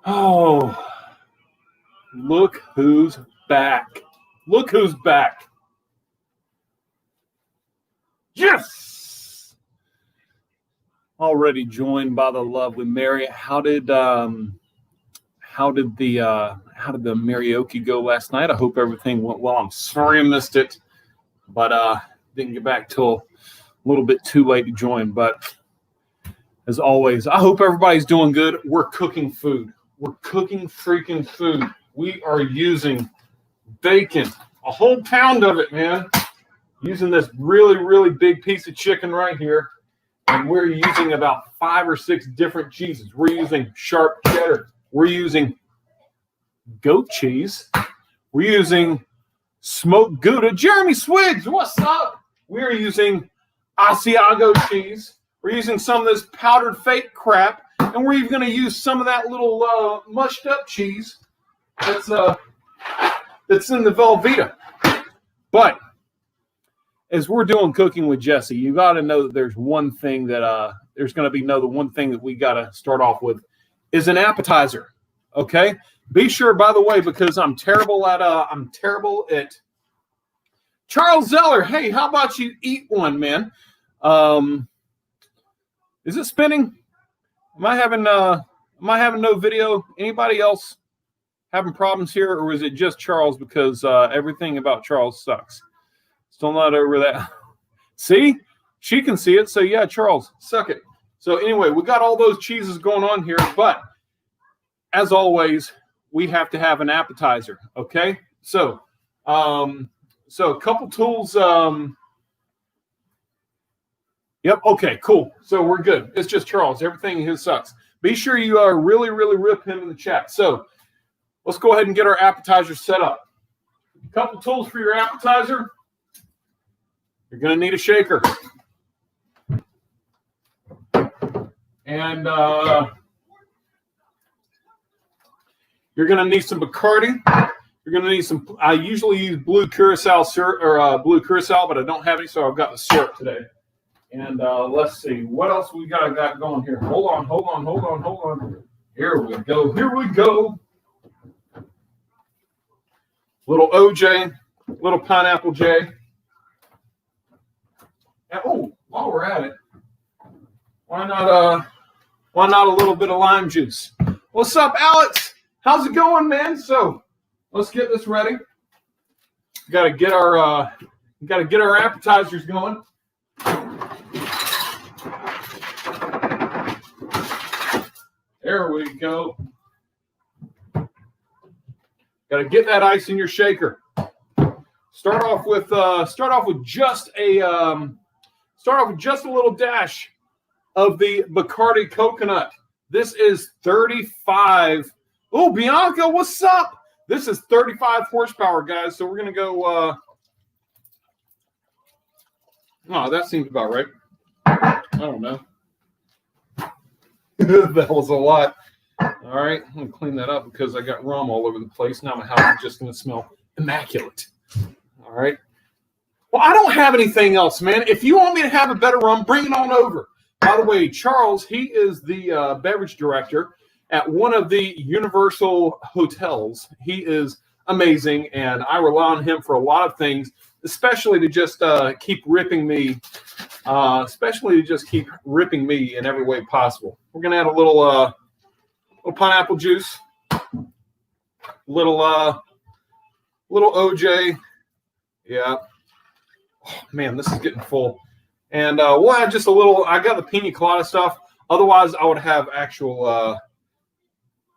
Oh, look who's back. Look who's back. Yes! Already joined by the lovely Mary. How did the karaoke go last night? I hope everything went well. I'm sorry I missed it, but didn't get back till a little bit too late to join. But as always, I hope everybody's doing good. We're cooking food. We're cooking freaking food. We are using bacon, a whole pound of it, man. Using this really, really big piece of chicken right here. And we're using about 5 or 6 different cheeses. We're using sharp cheddar. We're using goat cheese. We're using smoked Gouda. Jeremy Swiggs, what's up? We're using Asiago cheese. We're using some of this powdered fake crap. And we're even going to use some of that little mushed up cheese that's in the Velveeta. But as we're doing cooking with Jesse, you got to know that there's one thing that the one thing that we got to start off with is an appetizer. Okay, be sure, by the way, because I'm terrible at Charles Zeller. Hey, how about you eat one, man? Is it spinning? Am I having no video? Anybody else having problems here, or is it just Charles because everything about Charles sucks? Still not over that. See? She can see it. So, yeah, Charles, suck it. So, anyway, we got all those cheeses going on here. But, as always, we have to have an appetizer. Okay? So, a couple tools. Yep. Okay, cool. So, we're good. It's just Charles. Everything his sucks. Be sure you really, really rip him in the chat. So, let's go ahead and get our appetizer set up. A couple tools for your appetizer. You're going to need a shaker. And you're going to need some Bacardi. You're going to need some, I usually use blue curacao syrup, or blue curacao, but I don't have any, so I've got the syrup today. And let's see, what else we got going here? Hold on. Here we go. Little OJ, little pineapple J. And, while we're at it, why not a little bit of lime juice? What's up, Alex? How's it going, man? So let's get this ready. Got to get our appetizers going. There we go. Got to get that ice in your shaker. Start off with just a little dash of the Bacardi coconut. This is 35. Oh, Bianca, what's up? This is 35 horsepower, guys. So we're going to go. That seems about right. I don't know. That was a lot. All right. I'm going to clean that up because I got rum all over the place. Now my house is just going to smell immaculate. All right. Well, I don't have anything else, man. If you want me to have a better rum, bring it on over. By the way, Charles, he is the beverage director at one of the Universal hotels. He is amazing, and I rely on him for a lot of things, especially to just keep ripping me in every way possible. We're going to add a little pineapple juice, little OJ. Yeah. Oh, man, this is getting full. And we'll add just a little. I got the pina colada stuff. Otherwise, I would have actual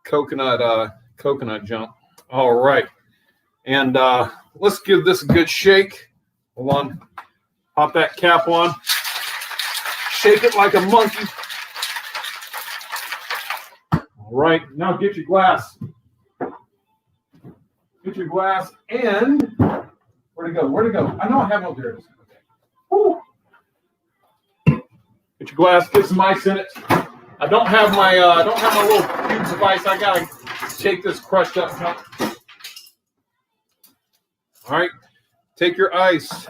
coconut junk. All right. And let's give this a good shake. Hold on. Pop that cap on. Shake it like a monkey. All right. Now get your glass. Get your glass and where'd it go? I know I have one. There it is. Okay. Woo. Get your glass, get some ice in it. I don't have my little cubes of ice. I gotta take this crushed up cup. All right, take your ice,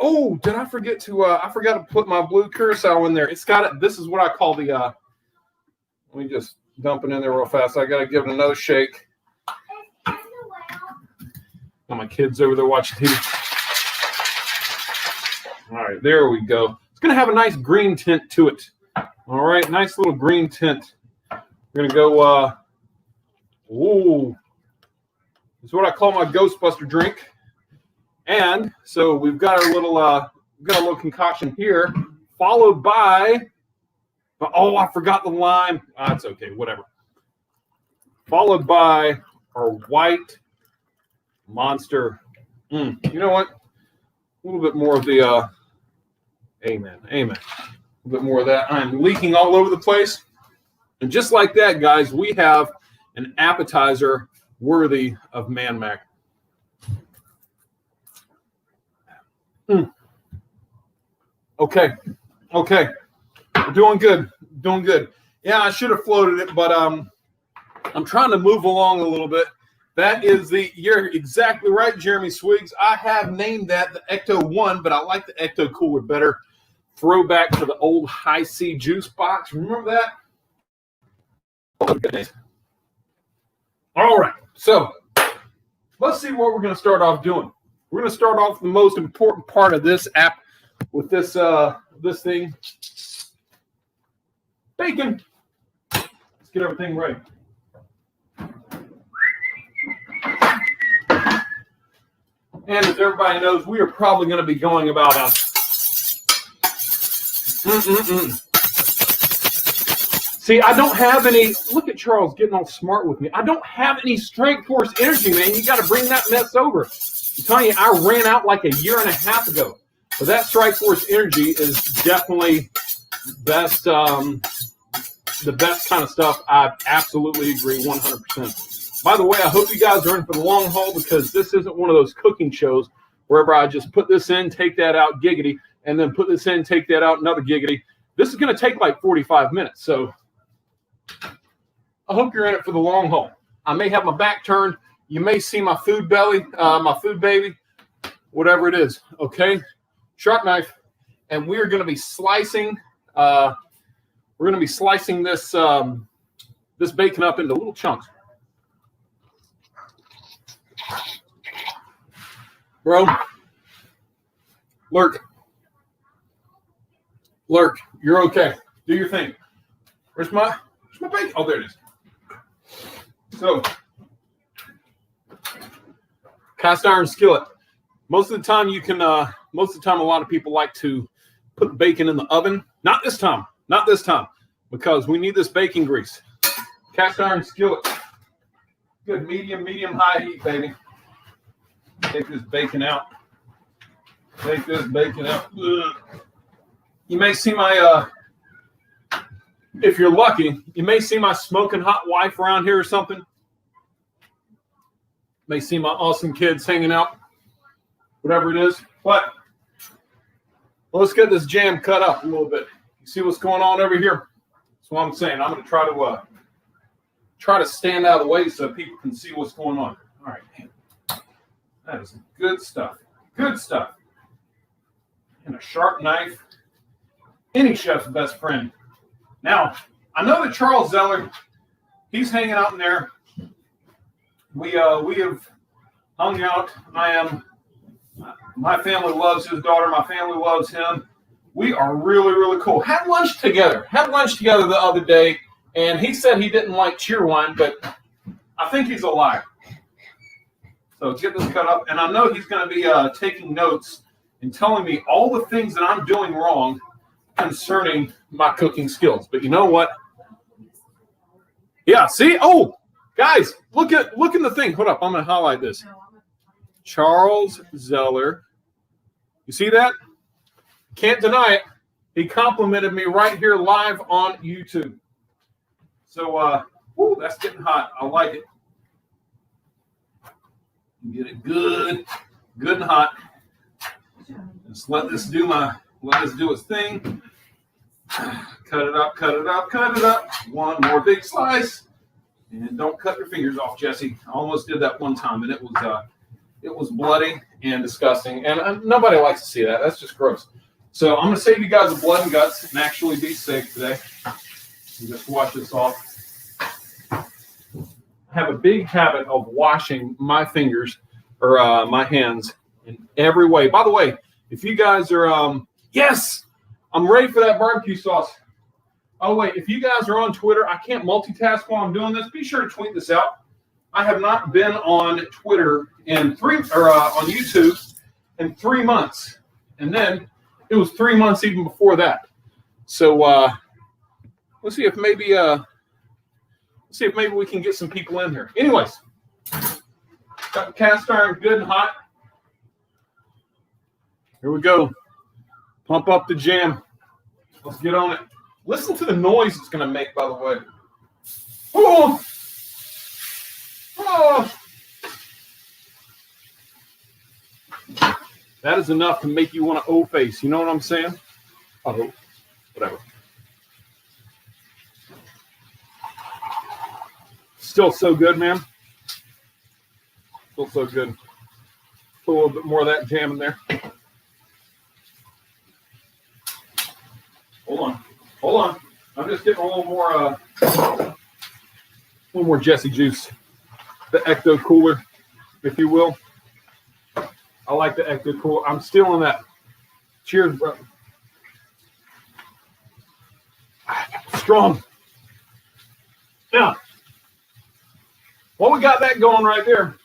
Oh, did I forget to? I forgot to put my blue curacao in there. It's got it. This is what I call the. Let me just dump it in there real fast. I got to give it another shake. Got my kids over there watching TV. All right, there we go. It's going to have a nice green tint to it. All right, nice little green tint. We're going to go, ooh, it's what I call my Ghostbuster drink. And so we've got our little concoction here, followed by, oh, I forgot the lime. It's okay, whatever. Followed by our white Monster. You know what? A little bit more of the, amen. A little bit more of that. I'm leaking all over the place. And just like that, guys, we have an appetizer worthy of Man Mac. Okay. We're doing good. Yeah, I should have floated it, but I'm trying to move along a little bit. That is you're exactly right, Jeremy Swiggs. I have named that the Ecto 1, but I like the Ecto Cooler better. Throwback to the old Hi-C juice box. Remember that? Oh, goodness. All right, so let's see what we're going to start off doing. We're going to start off the most important part of this app with this thing. Bacon. Let's get everything ready. And as everybody knows, we are probably going to be going about a See, I don't have any. Look at Charles getting all smart with me. I don't have any Strike Force energy, man. You got to bring that mess over. I'm telling you, I ran out like a year and a half ago. But that Strike Force energy is definitely best. The best kind of stuff. I absolutely agree, 100%. By the way, I hope you guys are in for the long haul because this isn't one of those cooking shows wherever I just put this in, take that out, giggity, and then put this in, take that out, another giggity. This is going to take like 45 minutes, so I hope you're in it for the long haul. I may have my back turned. You may see my food belly, my food baby, whatever it is, okay? Sharp knife, and we're going to be slicing. We're going to be slicing this this bacon up into little chunks. Bro, lurk, you're okay. Do your thing. Where's my bacon? Oh, there it is. So, cast iron skillet. Most of the time you can, most of the time a lot of people like to put the bacon in the oven. Not this time, because we need this bacon grease. Cast iron skillet. Good medium, high heat, baby. Take this bacon out. Take this bacon out. Ugh. You may see my, if you're lucky, you may see my smoking hot wife around here or something. May see my awesome kids hanging out, whatever it is. But let's get this jam cut up a little bit. You see what's going on over here? That's what I'm saying. I'm going to try to stand out of the way so people can see what's going on. All right. That is good stuff. Good stuff. And a sharp knife. Any chef's best friend. Now, I know that Charles Zeller, he's hanging out in there. We have hung out. My family loves his daughter. My family loves him. We are really, really cool. Had lunch together the other day, and he said he didn't like Cheerwine, but I think he's a liar. So get this cut up, and I know he's going to be taking notes and telling me all the things that I'm doing wrong concerning my cooking skills. But you know what? Yeah, see? Oh, guys, look in the thing. Hold up, I'm going to highlight this. Charles Zeller. You see that? Can't deny it. He complimented me right here live on YouTube. So, that's getting hot. I like it. Get it good and hot. Just let this do its thing. Cut it up. One more big slice. And don't cut your fingers off, Jesse. I almost did that one time, and it was bloody and disgusting. And nobody likes to see that. That's just gross. So I'm going to save you guys the blood and guts and actually be safe today. And just wash this off. I have a big habit of washing my fingers or my hands in every way. By the way, if you guys are, yes, I'm ready for that barbecue sauce. Oh, wait, if you guys are on Twitter, I can't multitask while I'm doing this. Be sure to tweet this out. I have not been on Twitter on YouTube in 3 months. And then it was 3 months even before that. So let's see if maybe we can get some people in here. Anyways, got the cast iron good and hot. Here we go. Pump up the jam. Let's get on it. Listen to the noise it's going to make, by the way. Oh! Oh! That is enough to make you want to O-face. You know what I'm saying? Oh, whatever. Still so good, man. Still so good. Put a little bit more of that jam in there. Hold on. I'm just getting a little more Jesse juice. The Ecto Cooler, if you will. I like the Ecto Cooler. I'm stealing that. Cheers, bro. Strong. Now, while we got that going right there,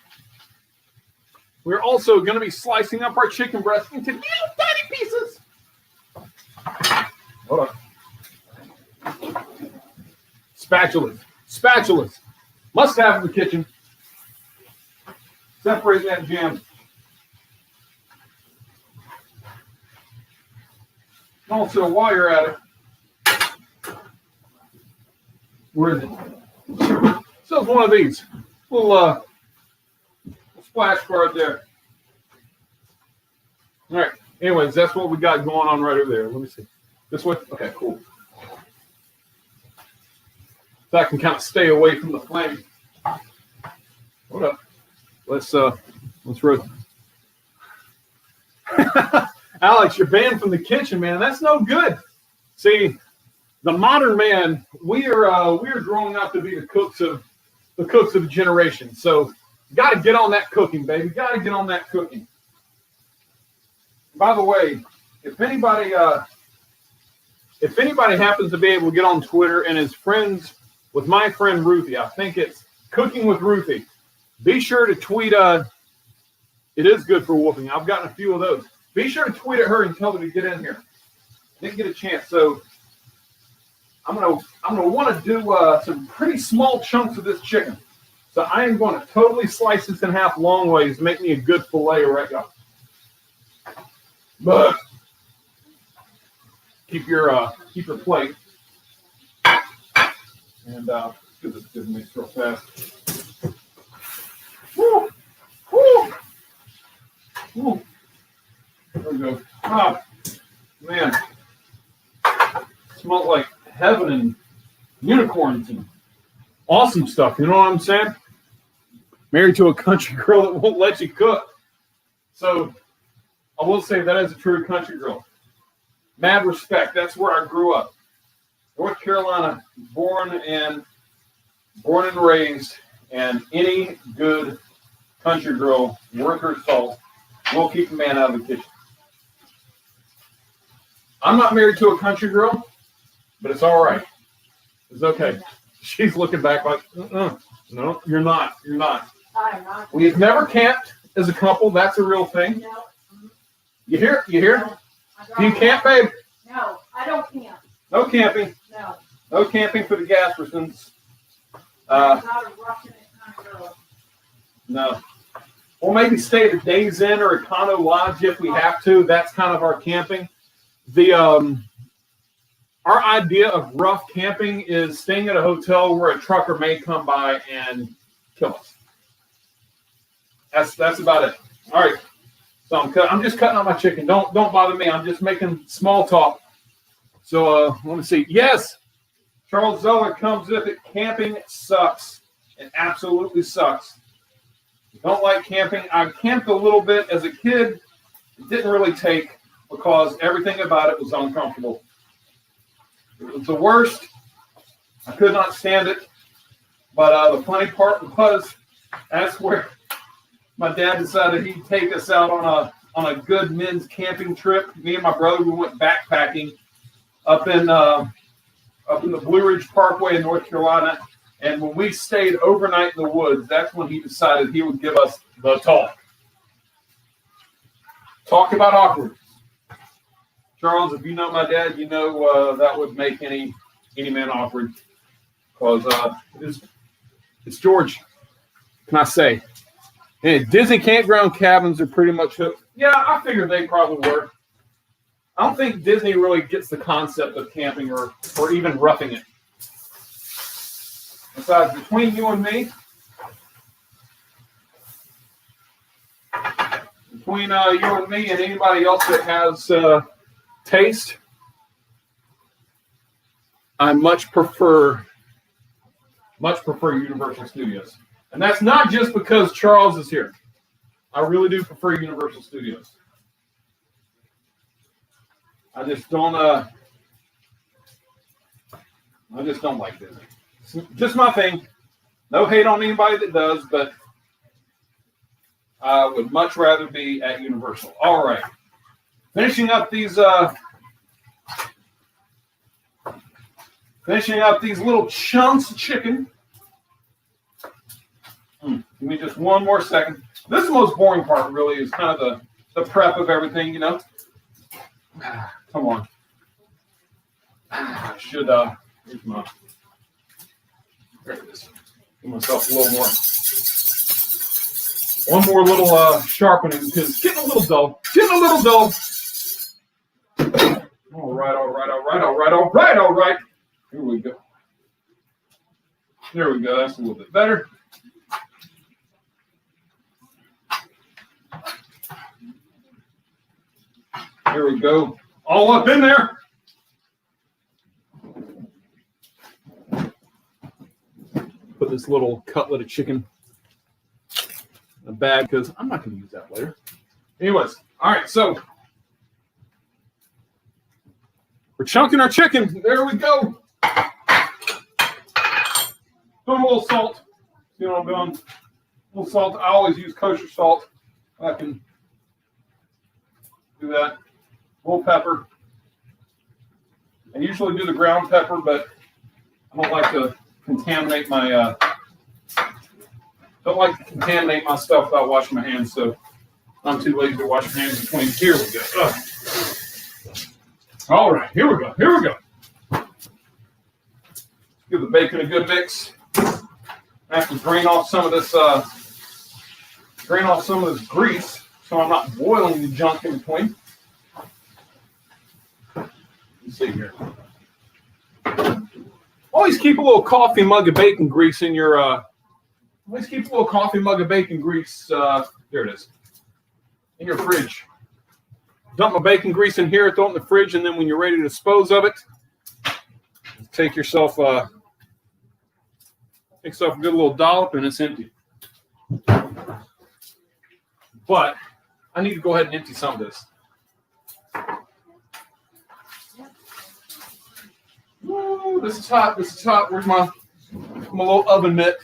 we're also going to be slicing up our chicken breast into little tiny pieces. Hold on. Spatulas. Must have in the kitchen. Separate that jam. Also, while you're at it, where is it? So it's one of these. Little splash guard there. All right. Anyways, that's what we got going on right over there. Let me see. This way? Okay, cool. So I can kind of stay away from the flame. Hold up. Let's roast. Alex, you're banned from the kitchen, man. That's no good. See, the modern man, we are growing up to be the cooks of the generation. So got to get on that cooking, baby. Got to get on that cooking. By the way, if anybody happens to be able to get on Twitter and is friends with my friend Ruthie, I think it's Cooking with Ruthie. Be sure to tweet. It is good for whooping. I've gotten a few of those. Be sure to tweet at her and tell her to get in here. Didn't get a chance, so I'm gonna want to do some pretty small chunks of this chicken. So I am going to totally slice this in half long ways, make me a good fillet right now. But keep your plate. And do this good mix real fast. Woo! Woo! Woo! There we go. Ah, man. Smells like heaven and unicorns and awesome stuff. You know what I'm saying? Married to a country girl that won't let you cook. So I will say that is a true country girl. Mad respect. That's where I grew up. North Carolina, born and raised, and any good country girl worth her salt will keep a man out of the kitchen. I'm not married to a country girl, but it's all right. It's okay. She's looking back like, no, you're not. You're not. I'm not. We've never camped as a couple. That's a real thing. No. You hear? You hear? No, Do you camp, babe? No, I don't camp. No camping. No. No camping for the Gaspersons. I'm not a Russian kind of girl. No. We'll maybe stay at a Days Inn or a Econo Lodge if we have to. That's kind of our camping. Our idea of rough camping is staying at a hotel where a trucker may come by and kill us. That's about it. All right. So I'm just cutting out my chicken. Don't bother me. I'm just making small talk. So let me see. Yes, Charles Zeller comes with it. Camping sucks. It absolutely sucks. Don't like camping. I camped a little bit as a kid. It didn't really take because everything about it was uncomfortable. It was the worst. I could not stand it. But the funny part was that's where my dad decided he'd take us out on a good men's camping trip. Me and my brother, we went backpacking up in the Blue Ridge Parkway in North Carolina. And when we stayed overnight in the woods, that's when he decided he would give us the talk. Talk about awkward. Charles, if you know my dad, you know that would make any man awkward. Because it's George. Can I say? And Disney campground cabins are pretty much hooked. Yeah, I figured they probably were. I don't think Disney really gets the concept of camping or even roughing it. Besides, between you and me, and anybody else that has taste, I much prefer Universal Studios. And that's not just because Charles is here. I really do prefer Universal Studios. I just don't like Disney. It's just my thing. No hate on anybody that does, but I would much rather be at Universal. All right. Finishing up these little chunks of chicken. Give me just one more second. This is the most boring part, really, is kind of the prep of everything, you know. Come on. I should, here's my, there it is. Give myself a little more. One more little sharpening, because it's getting a little dull. All right. Here we go. There we go. That's a little bit better. Here we go. All up in there. Put this little cutlet of chicken in a bag because I'm not going to use that later. Anyways, all right, so we're chunking our chicken. There we go. Put a little salt. See what I'm doing? A little salt. I always use kosher salt. I can do that. A little pepper. I usually do the ground pepper, but I don't like to contaminate my stuff without washing my hands. So I'm too lazy to wash my hands between. Here we go. All right, here we go. Give the bacon a good mix. I have to drain off some of this grease, so I'm not boiling the junk in between. Let's see here. Always keep a little coffee mug of bacon grease in your. There it is. In your fridge. Dump my bacon grease in here, throw it in the fridge, and then when you're ready to dispose of it, take yourself a good little dollop, and it's empty. But I need to go ahead and empty some of this. Ooh, this is hot. Where's my little oven mitt?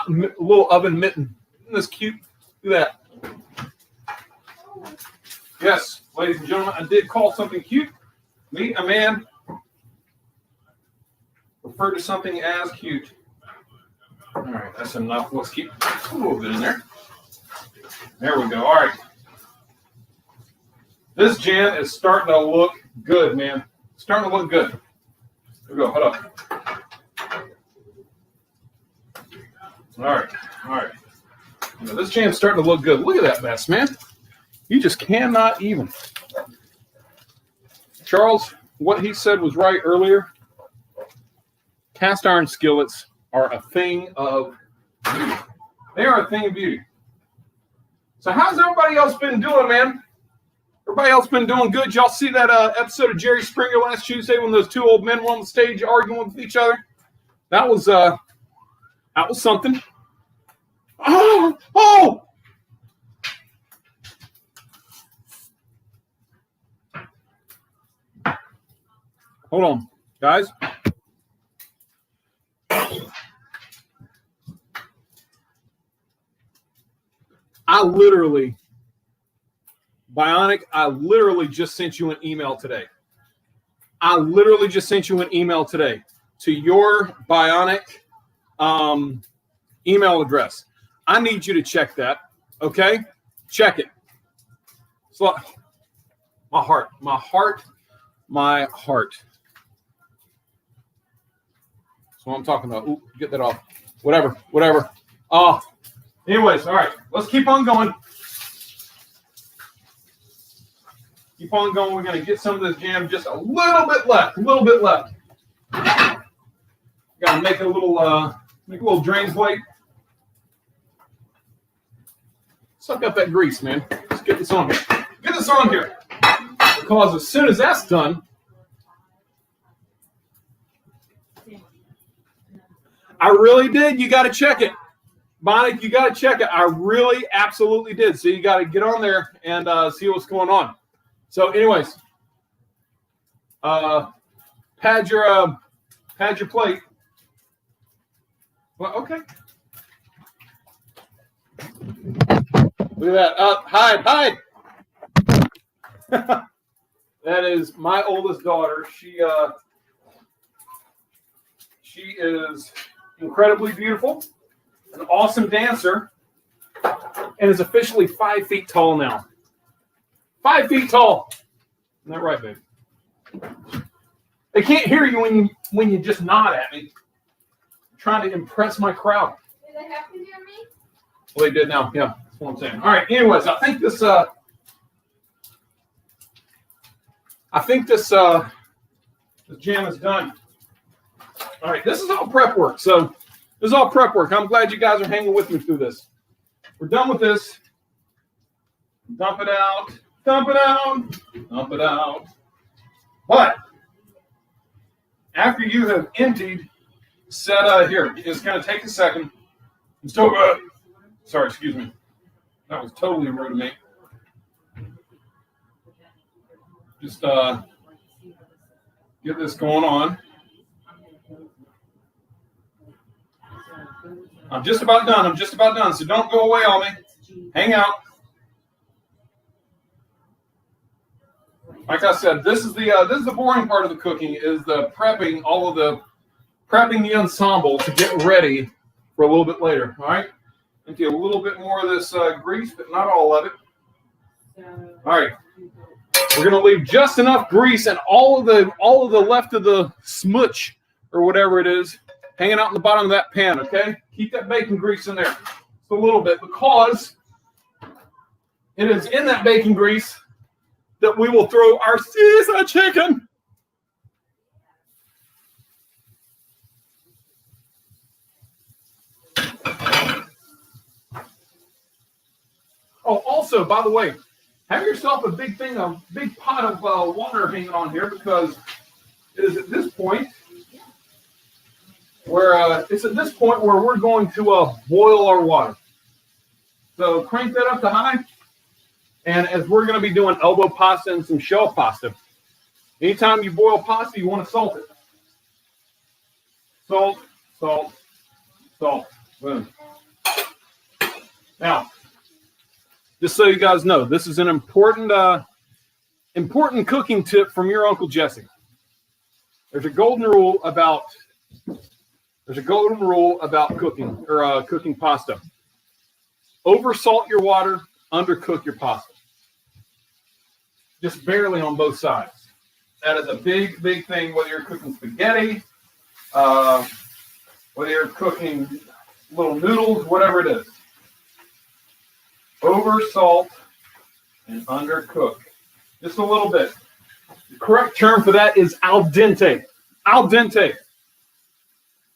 Little oven mitten. Isn't this cute? Look at that. Yes, ladies and gentlemen, I did call something cute. Me, a man, refer to something as cute. All right, that's enough. Let's keep a little bit in there. There we go. All right. This jam is starting to look good, man. Starting to look good. Here we go. Hold up. All right. Now, this jam's starting to look good. Look at that mess, man. You just cannot even. Charles, what he said was right earlier. Cast iron skillets are a thing of beauty. They are a thing of beauty. So how's everybody else been doing, man? Everybody else been doing good? Y'all see that episode of Jerry Springer last Tuesday when those two old men were on the stage arguing with each other? That was something. Oh! Oh! Hold on, guys. Bionic, I literally just sent you an email today. To your Bionic email address. I need you to check that, okay? Check it. So, my heart. That's what I'm talking about. Ooh, get that off. Whatever. Oh, anyways, all right. Let's keep on going. We're going to get some of this jam just a little bit left. Got to make a little drain plate. Suck up that grease, man. Let's get this on here. Because as soon as that's done, I really did. You got to check it. Bionic, you got to check it. I really absolutely did. So you got to get on there and see what's going on. So anyways, pad your plate. Well, okay. Look at that. Hide. That is my oldest daughter. She is incredibly beautiful, an awesome dancer, and is officially 5 feet tall now. 5 feet tall. Isn't that right, babe? They can't hear you when you just nod at me. I'm trying to impress my crowd. Do they have to hear me? Well, they did now. Yeah, that's what I'm saying. All right. Anyways, I think this jam is done. All right. This is all prep work. I'm glad you guys are hanging with me through this. We're done with this. Dump it out. But after you have emptied, here, it's going to take a second. Sorry, excuse me. That was totally rude of me. Just get this going on. I'm just about done. So don't go away on me. Hang out. Like I said, this is the boring part of the cooking, is the prepping, the ensemble to get ready for a little bit later. All right, empty a little bit more of this grease, but not all of it. All right, we're gonna leave just enough grease and all of the left of the smudge or whatever it is hanging out in the bottom of that pan. Okay, keep that bacon grease in there just a little bit, because it is in that bacon grease that we will throw our Caesar chicken. Oh, also, by the way, have yourself a big pot of water hanging on here, because it is at this point where we're going to boil our water. So crank that up to high. And as we're going to be doing elbow pasta and some shell pasta, anytime you boil pasta, you want to salt it. Salt. Boom. Now, just so you guys know, this is an important cooking tip from your Uncle Jesse. There's a golden rule about cooking or cooking pasta. Over salt your water, undercook your pasta. Just barely on both sides. That is a big thing, whether you're cooking spaghetti, whether you're cooking little noodles, whatever it is. Over salt and undercook. Just a little bit. The correct term for that is al dente. Al dente.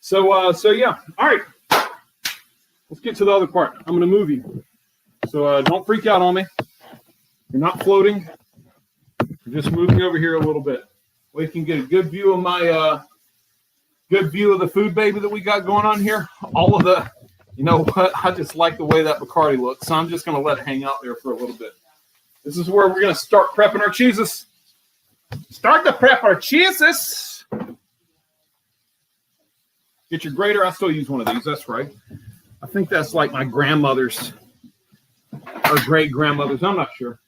So yeah. All right. Let's get to the other part. I'm going to move you. So don't freak out on me. You're not floating. You're just moving over here a little bit. We can get a good view of the food baby that we got going on here. All of You know what? I just like the way that Bacardi looks, so I'm just going to let it hang out there for a little bit. This is where we're going to start prepping our cheeses. Start to prep our cheeses. Get your grater. I still use one of these. That's right. I think that's like my grandmother's or great-grandmother's. I'm not sure.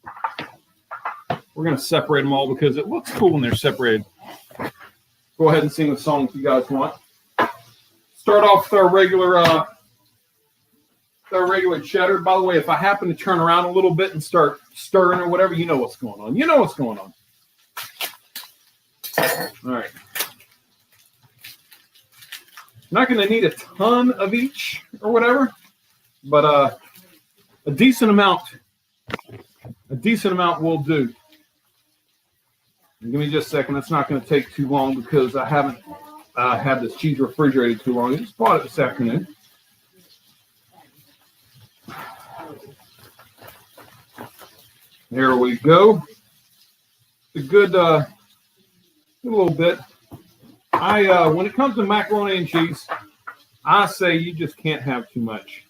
We're going to separate them all because it looks cool when they're separated. Go ahead and sing the song if you guys want. Start off with our regular cheddar. By the way, if I happen to turn around a little bit and start stirring or whatever, you know what's going on. You know what's going on. All right. Not going to need a ton of each or whatever, but a decent amount will do. Give me just a second. It's not going to take too long because I haven't had this cheese refrigerated too long. I just bought it this afternoon. There we go. A good little bit. When it comes to macaroni and cheese, I say you just can't have too much.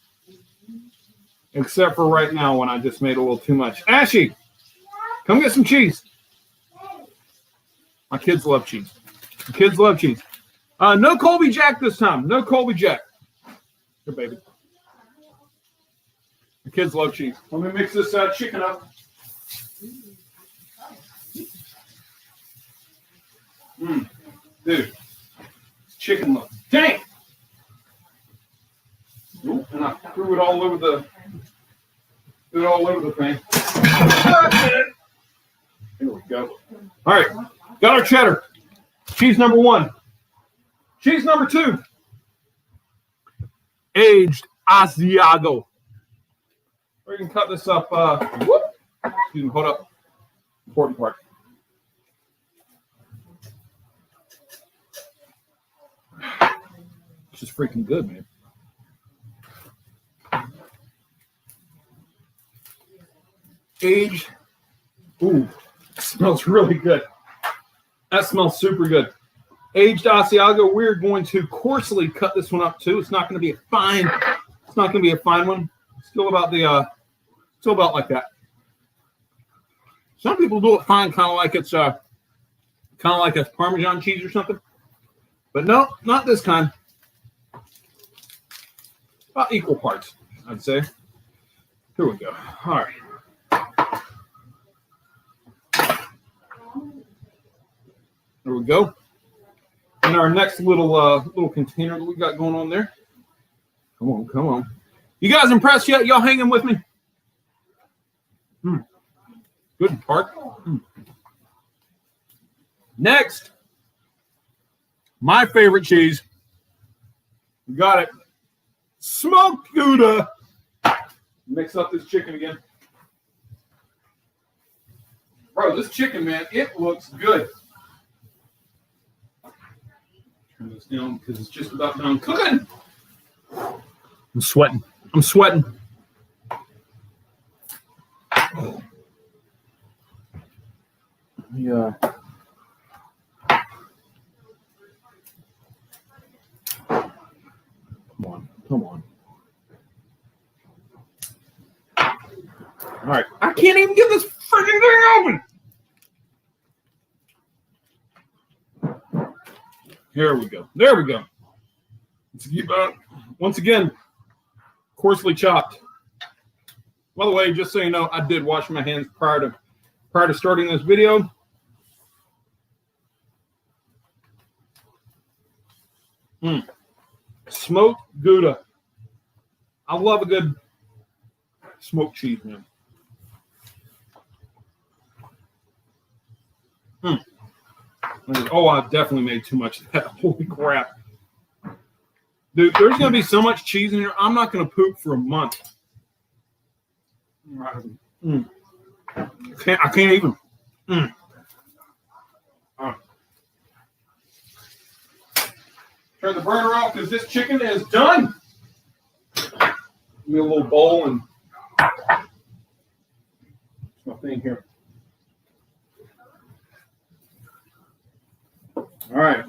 Except for right now when I just made a little too much. Ashy, come get some cheese. My kids love cheese. The kids love cheese. No Colby Jack this time. No Colby Jack. Here, baby. The kids love cheese. Let me mix this chicken up. Dude, chicken look. Dang! Oop, and I threw it all over the thing. Here we go. All right, got our cheddar. Cheese number 1. Cheese number 2. Aged Asiago. We can cut this up. Excuse me, hold up. Important part. This is freaking good, man. Aged. Ooh, smells really good. That smells super good. Aged Asiago. We're going to coarsely cut this one up too. It's not going to be a fine. It's not going to be a fine one. Still about like that. Some people do it fine, kind of like it's Parmesan cheese or something. But no, not this kind. About equal parts, I'd say. Here we go. All right. There we go. And our next little container that we got going on there. Come on, come on. You guys impressed yet? Y'all hanging with me? Good part. Next, my favorite cheese. We got it. Smoked Gouda. Mix up this chicken again. Bro, this chicken, man, it looks good. Turn this down because it's just about done cooking. I'm sweating. I'm sweating. Yeah. Come on. Come on. All right. I can't even get this freaking thing open. Here we go. There we go. Once again, coarsely chopped. By the way, just so you know, I did wash my hands prior to starting this video. Smoked Gouda. I love a good smoked cheese, man. Oh, I definitely made too much of that. Holy crap. Dude, there's going to be so much cheese in here, I'm not going to poop for a month. I can't even. Turn the burner off because this chicken is done. Give me a little bowl and my thing here. All right.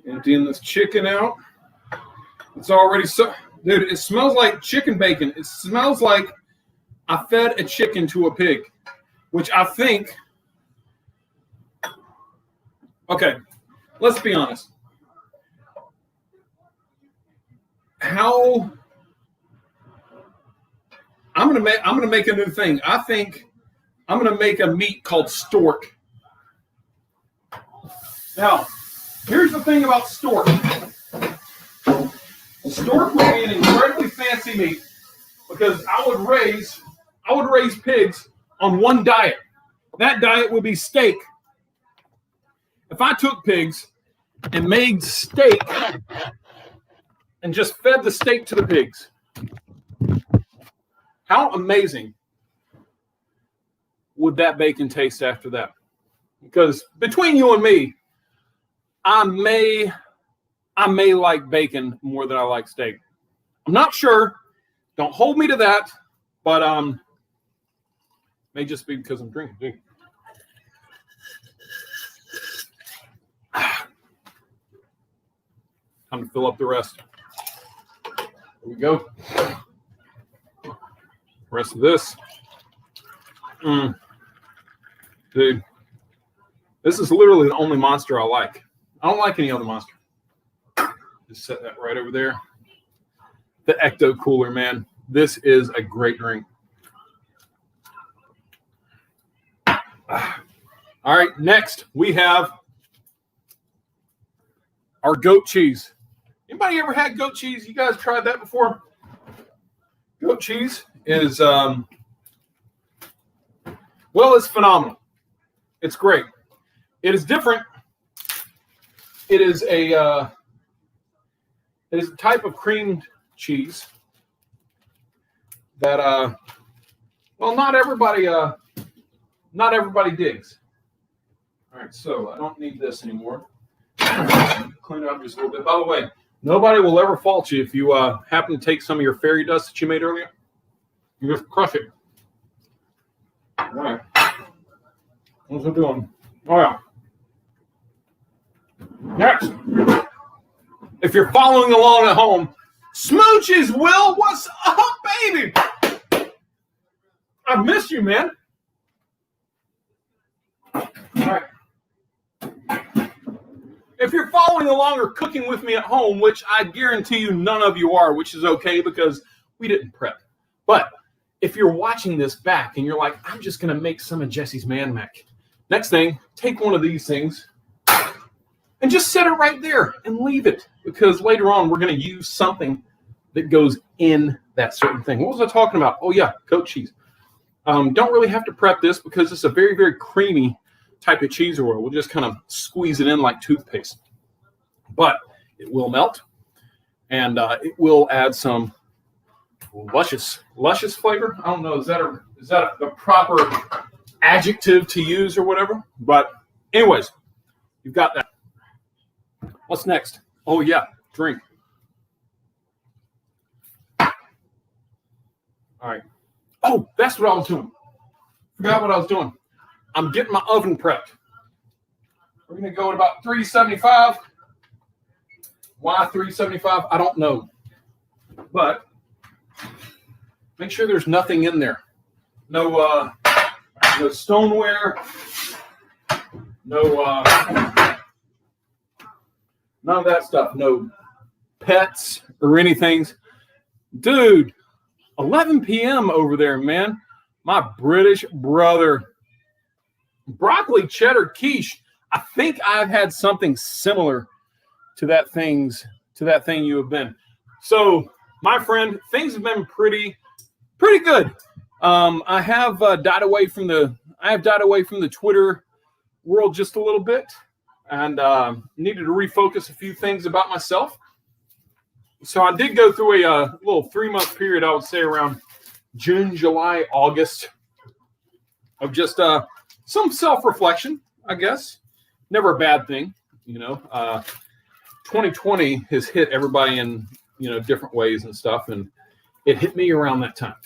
Emptying this chicken out. It's already so, dude, it smells like chicken bacon. It smells like I fed a chicken to a pig, which I think, okay, let's be honest. I'm gonna make a new thing. I think I'm gonna make a meat called stork. Now, here's the thing about stork. Stork would be an incredibly fancy meat because I would raise pigs on one diet. That diet would be steak. If I took pigs and made steak and just fed the steak to the pigs, how amazing would that bacon taste after that? Because between you and me, I may like bacon more than I like steak. I'm not sure. Don't hold me to that. But may just be because I'm drinking. Dude. Time to fill up the rest. Here we go. Rest of this. Dude, this is literally the only Monster I like. I don't like any other Monster. Just set that right over there. The Ecto Cooler, man. This is a great drink. All right, next we have our goat cheese. Anybody ever had goat cheese? You guys tried that before? Goat cheese is, well, it's phenomenal. It's great. It is different. It is a type of creamed cheese that, well, not everybody digs. All right, so I don't need this anymore. Clean it up just a little bit. By the way, nobody will ever fault you if you happen to take some of your fairy dust that you made earlier. You just crush it. All right. What's it doing? Oh, yeah. Next. If you're following along at home, smooches, Will, what's up, baby? I missed you, man. All right. If you're following along or cooking with me at home, which I guarantee you none of you are, which is okay because we didn't prep. But if you're watching this back and you're like, I'm just going to make some of Jesse's Man Mac. Next thing, take one of these things and just set it right there and leave it. Because later on, we're going to use something that goes in that certain thing. What was I talking about? Oh, yeah, goat cheese. Don't really have to prep this because it's a very, very creamy type of cheese oil. We'll just kind of squeeze it in like toothpaste. But it will melt, and it will add some luscious flavor. I don't know, is that the proper adjective to use or whatever? But anyways, you've got that. What's next? Oh yeah, drink. All right. Oh, that's what I was doing. Forgot what I was doing. I'm getting my oven prepped. We're going to go at about 375. Why 375? I don't know. But make sure there's nothing in there. No stoneware. No none of that stuff. No pets or anything. Dude, 11 p.m. over there, man. My British brother. Broccoli cheddar quiche. I think I've had something similar to that thing you have been. So, my friend, things have been pretty good. I have died away from the Twitter world just a little bit, and needed to refocus a few things about myself. So I did go through a little 3-month period, I would say around June, July, August, of just some self-reflection, I guess. Never a bad thing, you know. 2020 has hit everybody in, different ways and stuff, and it hit me around that time.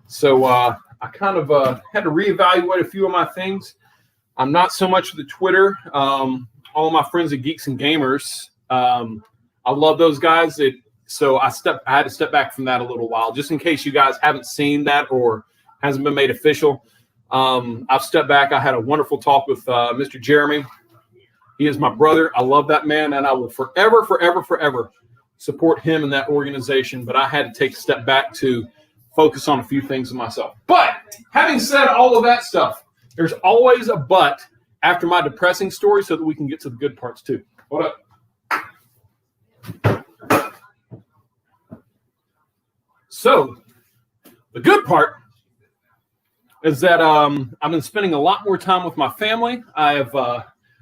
So I kind of had to reevaluate a few of my things. I'm not so much the Twitter. All of my friends at Geeks and Gamers I love those guys. So I had to step back from that a little while, just in case you guys haven't seen that or hasn't been made official. I've stepped back. I had a wonderful talk with Mr. Jeremy. He is my brother. I love that man, and I will forever, forever, forever support him in that organization. But I had to take a step back to focus on a few things myself. But having said all of that stuff, there's always a but after my depressing story so that we can get to the good parts too. Hold up. So the good part is that I've been spending a lot more time with my family. I've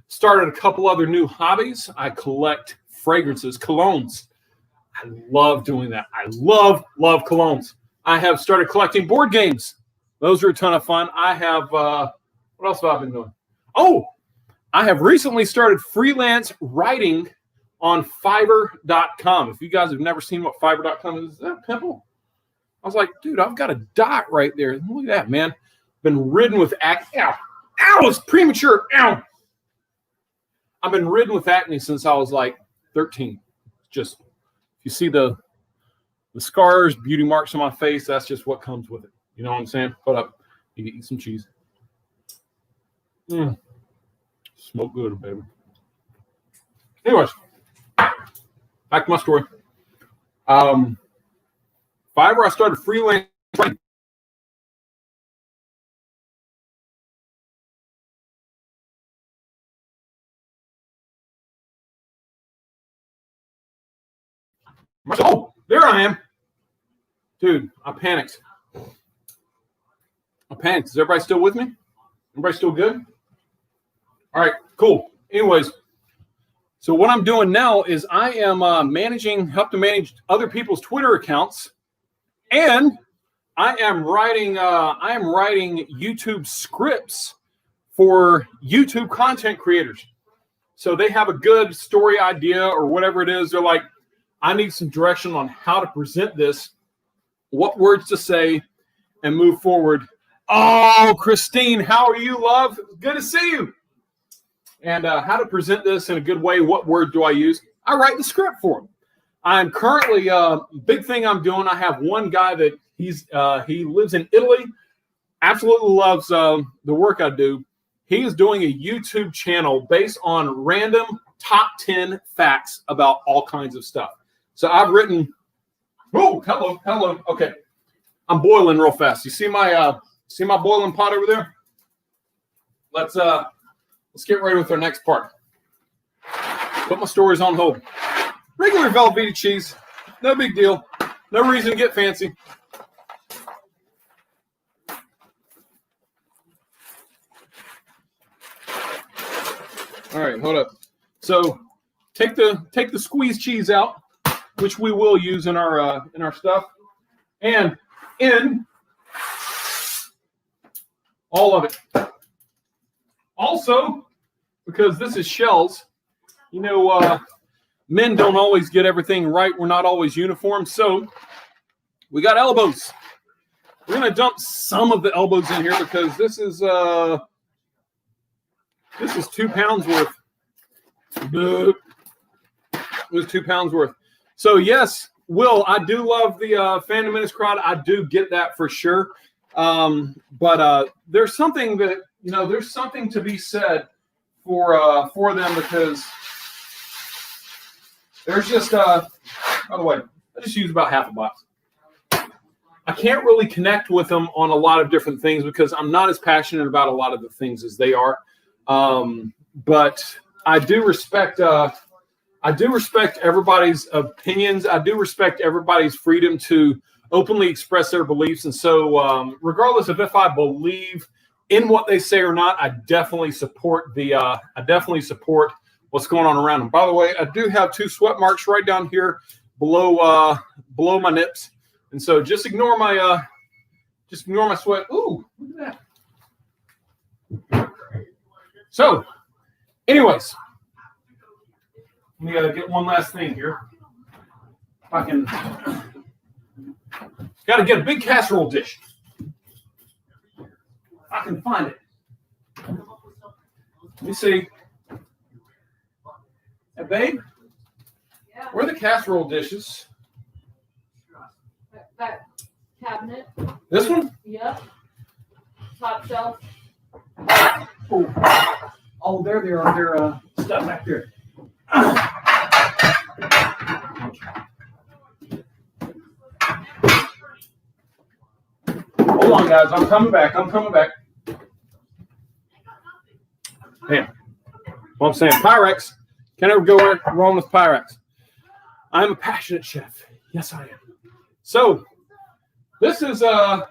started a couple other new hobbies. I collect fragrances, colognes. I love doing that. I love colognes. I have started collecting board games. Those are a ton of fun. I have, what else have I been doing? Oh, I have recently started freelance writing on Fiverr.com. If you guys have never seen what Fiverr.com is that a pimple? I was like, dude, I've got a dot right there. Look at that, man. Been ridden with acne. Ow, it's premature. Ow. I've been ridden with acne since I was like 13. Just, if you see the scars, beauty marks on my face, that's just what comes with it. You know what I'm saying? Hold up. You can eat some cheese. Smoke good, baby. Anyways, back to my story. Fiverr, I started freelance. Oh, there I am. Dude, I panicked. Is everybody still with me? Everybody still good? All right, cool. Anyways, so what I'm doing now is I am help to manage other people's Twitter accounts, and I am writing YouTube scripts for YouTube content creators. So they have a good story idea or whatever it is. They're like, I need some direction on how to present this, what words to say, and move forward. Oh, Christine, how are you, love? Good to see you. And how to present this in a good way. What word do I use? I write the script for them. I'm currently, big thing I'm doing, I have one guy that he lives in Italy, absolutely loves the work I do. He is doing a YouTube channel based on random top 10 facts about all kinds of stuff. So I've written, oh, hello. Okay. I'm boiling real fast. You see my boiling pot over there? Let's get ready with our next part. Put my stories on hold. Regular Velveeta cheese. No big deal. No reason to get fancy. All right, hold up. So take the squeezed cheese out, which we will use in our stuff, and in all of it. Also, because this is shells, you know, men don't always get everything right. We're not always uniform, so we got elbows. We're gonna dump some of the elbows in here because this is 2 pounds worth. It was 2 pounds worth. So yes, Will, I do love the Phantom Menace crowd. I do get that for sure. But there's something that, you know, there's something to be said for them because there's just by the way, I just use about half a box. I can't really connect with them on a lot of different things because I'm not as passionate about a lot of the things as they are. But I do respect everybody's opinions. I do respect everybody's freedom to openly express their beliefs. And so regardless of if I believe in what they say or not, I definitely support what's going on around them. By the way, I do have 2 sweat marks right down here below my nips. And so just ignore my sweat. Ooh, look at that. So, anyways, let me get one last thing here. If I can, got to get a big casserole dish. I can find it. Let me see. Hey, babe, Where are the casserole dishes? That cabinet. This one? Yep. Top shelf. Oh, there they are. They're stuff back there. Hold on, guys. I'm coming back. Man, well, I'm saying Pyrex. Can't ever go wrong with Pyrex. I'm a passionate chef. Yes, I am. So, this is a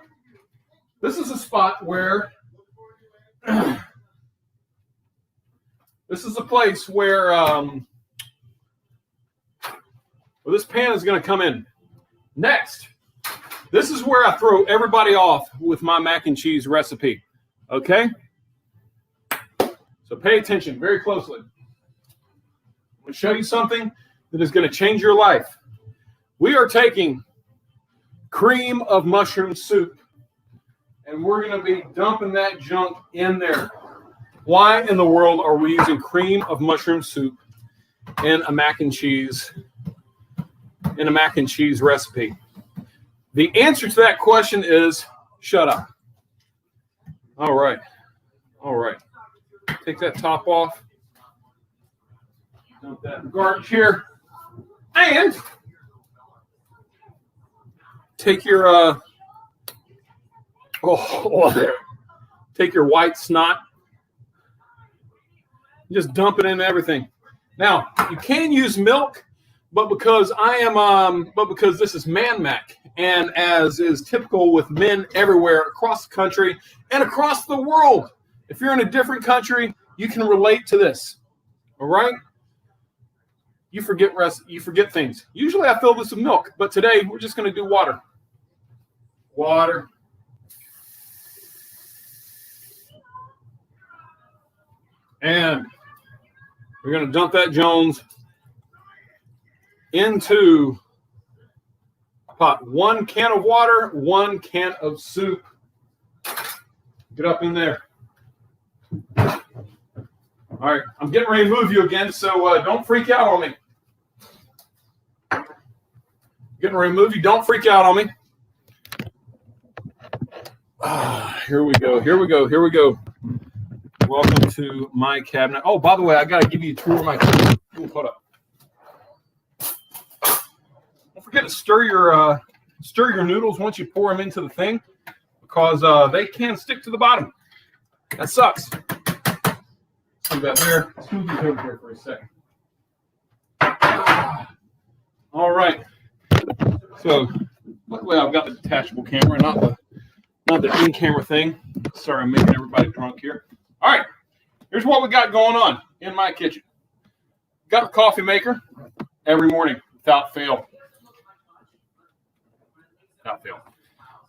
spot where this is a place where this pan is going to come in. Next, this is where I throw everybody off with my mac and cheese recipe. Okay? So pay attention very closely. I'm going to show you something that is going to change your life. We are taking cream of mushroom soup, and we're going to be dumping that junk in there. Why in the world are we using cream of mushroom soup in a mac and cheese recipe? The answer to that question is shut up. All right. Take that top off. Dump that garbage here. And take your take your white snot. Just dump it in everything. Now, you can use milk, but because this is Man Mac, and as is typical with men everywhere across the country and across the world, if you're in a different country, you can relate to this. All right? You forget things. Usually I fill this with milk, but today we're just going to do water. Water. And we're going to dump that Jones into a pot. 1 can of water, 1 can of soup. Get up in there. All right, I'm getting ready to move you again, so don't freak out on me. Getting ready to move you. Don't freak out on me. Here we go. Welcome to my cabinet. Oh, by the way, I got to give you a tour of my cabinet. Ooh, hold up. Don't forget to stir your noodles once you pour them into the thing, because they can stick to the bottom. That sucks. See that there? Let's move these over here for a second. All right. So, luckily I've got the detachable camera, not the in-camera thing. Sorry, I'm making everybody drunk here. All right. Here's what we got going on in my kitchen. Got a coffee maker every morning without fail.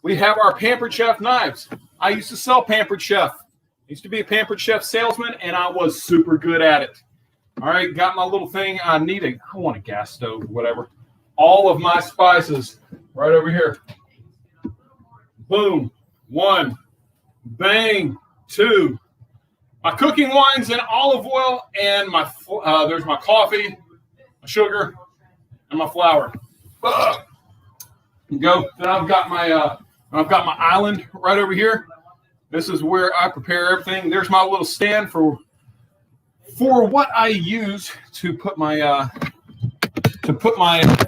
We have our Pampered Chef knives. I used to sell Pampered Chef. I used to be a Pampered Chef salesman, and I was super good at it. All right, got my little thing. I want a gas stove or whatever. All of my spices right over here. Boom. 1. Bang. 2. My cooking wines and olive oil, and there's my coffee, my sugar, and my flour. Go. Then I've got my island right over here. This is where I prepare everything. There's my little stand for what I use to put my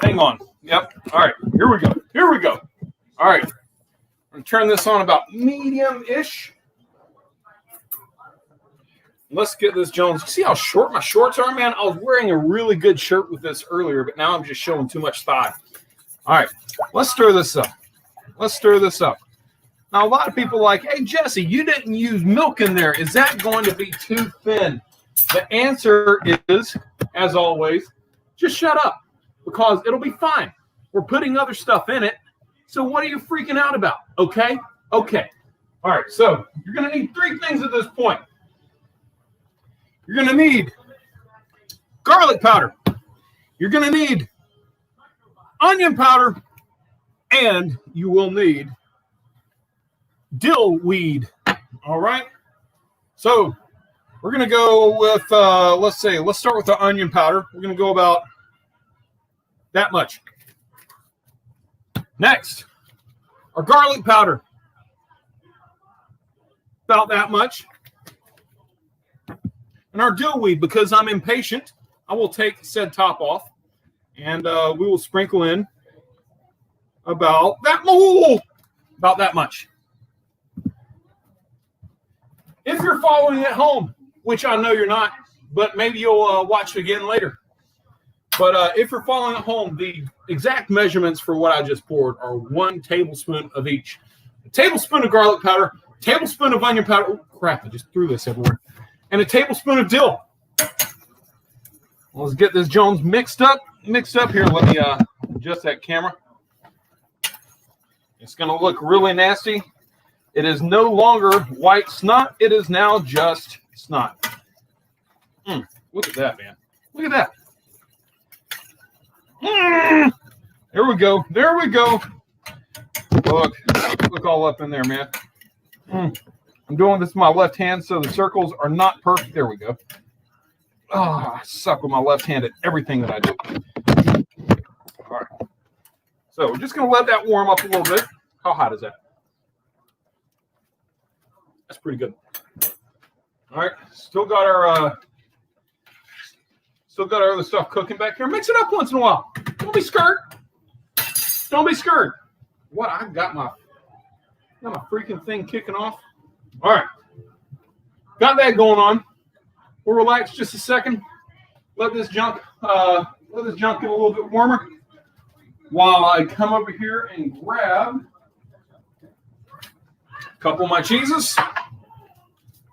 thing on. Yep. All right. Here we go. All right. I'm gonna turn this on about medium-ish. Let's get this Jones. See how short my shorts are, man? I was wearing a really good shirt with this earlier, but now I'm just showing too much thigh. All right. Let's stir this up. Now, a lot of people are like, hey, Jesse, you didn't use milk in there. Is that going to be too thin? The answer is, as always, just shut up, because it'll be fine. We're putting other stuff in it, so what are you freaking out about? Okay? All right, so you're going to need 3 things at this point. You're going to need garlic powder. You're going to need onion powder, and you will need dill weed. All right. So we're going to go with, let's start with the onion powder. We're going to go about That much. Next, our garlic powder. About that much. And our dill weed, because I'm impatient, I will take said top off, and we will sprinkle in about that much. If you're following at home, which I know you're not, but maybe you'll watch it again later. But if you're following at home, the exact measurements for what I just poured are 1 tablespoon of each. A tablespoon of garlic powder, tablespoon of onion powder. Oh, crap, I just threw this everywhere. And a tablespoon of dill. Let's get this Jones mixed up here. Let me adjust that camera. It's going to look really nasty. It is no longer white snot. It is now just snot. Look at that, man. Look at that. There we go. There we go. Look all up in there, man. I'm doing this with my left hand, so the circles are not perfect. There we go. Oh, I suck with my left hand at everything that I do. All right. So we're just going to let that warm up a little bit. How hot is that? That's pretty good. All right. Still got our other stuff cooking back here. Mix it up once in a while. Don't be scared. Don't be scared. What? I got my freaking thing kicking off. All right. Got that going on. We'll relax just a second. Let this junk get a little bit warmer while I come over here and grab a couple of my cheeses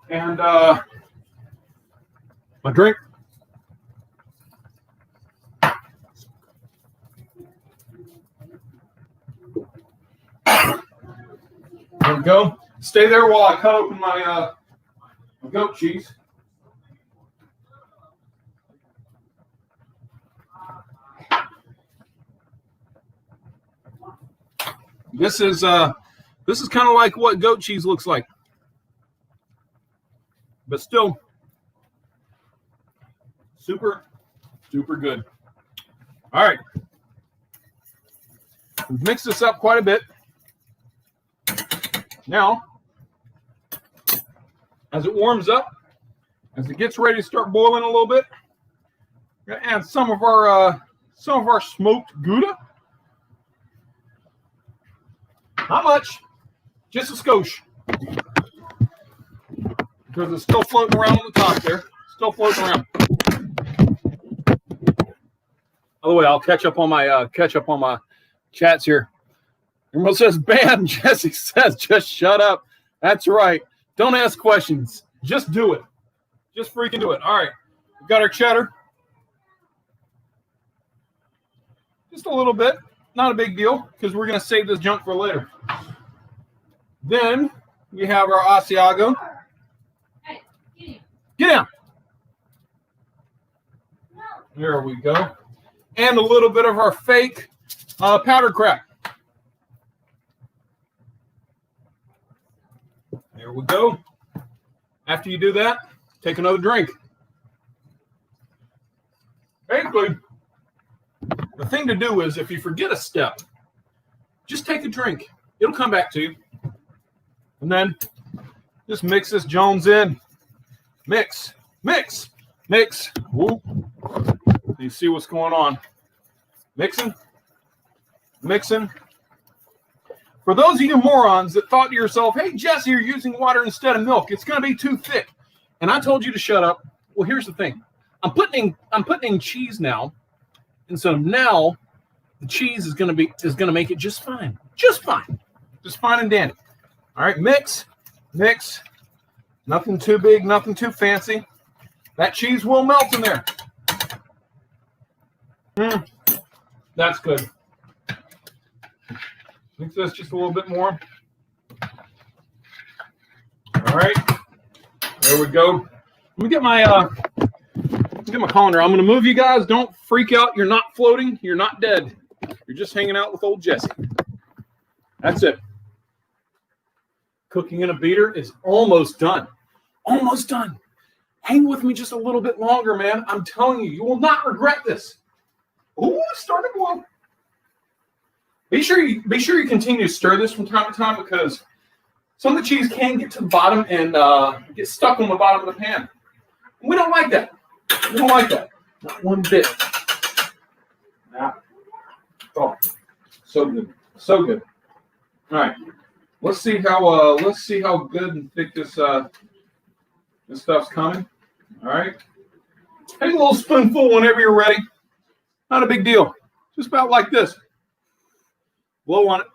and my drink. There we go. Stay there while I cut open my goat cheese. This is kind of like what goat cheese looks like, but still super good. All right, we've mixed this up quite a bit. Now, as it warms up, as it gets ready to start boiling a little bit, we're gonna add some of our smoked Gouda. Not much, just a skosh, because it's still floating around on the top there. Still floating around. By the way, I'll catch up on my chats here. Everyone says, "Bam!" Jesse says, "Just shut up." That's right. Don't ask questions. Just do it. Just freaking do it. All right. We've got our cheddar. Just a little bit. Not a big deal, because we're going to save this junk for later. Then we have our Asiago. Hey, get down. There we go. And a little bit of our fake powdered crack. There we go. After you do that, take another drink. Basically, the thing to do is if you forget a step, just take a drink. It'll come back to you. And then just mix this Jones in. Mix. Whoop. You see what's going on. Mixing. For those of you morons that thought to yourself, "Hey, Jesse, you're using water instead of milk. It's going to be too thick." And I told you to shut up. Well, here's the thing. I'm putting in cheese now. And so now the cheese is going to make it just fine. Just fine and dandy. All right, mix. Nothing too big, nothing too fancy. That cheese will melt in there. That's good. Mix this just a little bit more. All right, there we go. Let me get my colander. I'm going to move you guys. Don't freak out. You're not floating. You're not dead. You're just hanging out with old Jesse. That's it. Cooking in a beater is almost done. Almost done. Hang with me just a little bit longer, man. I'm telling you, you will not regret this. Ooh, it's starting to boil. Be sure you continue to stir this from time to time because some of the cheese can get to the bottom and get stuck on the bottom of the pan. And we don't like that. We don't like that. Not one bit. Nah. Oh, so good. So good. All right. Let's see how good and thick this stuff's coming. All right. Take a little spoonful whenever you're ready. Not a big deal. Just about like this. Blow on it.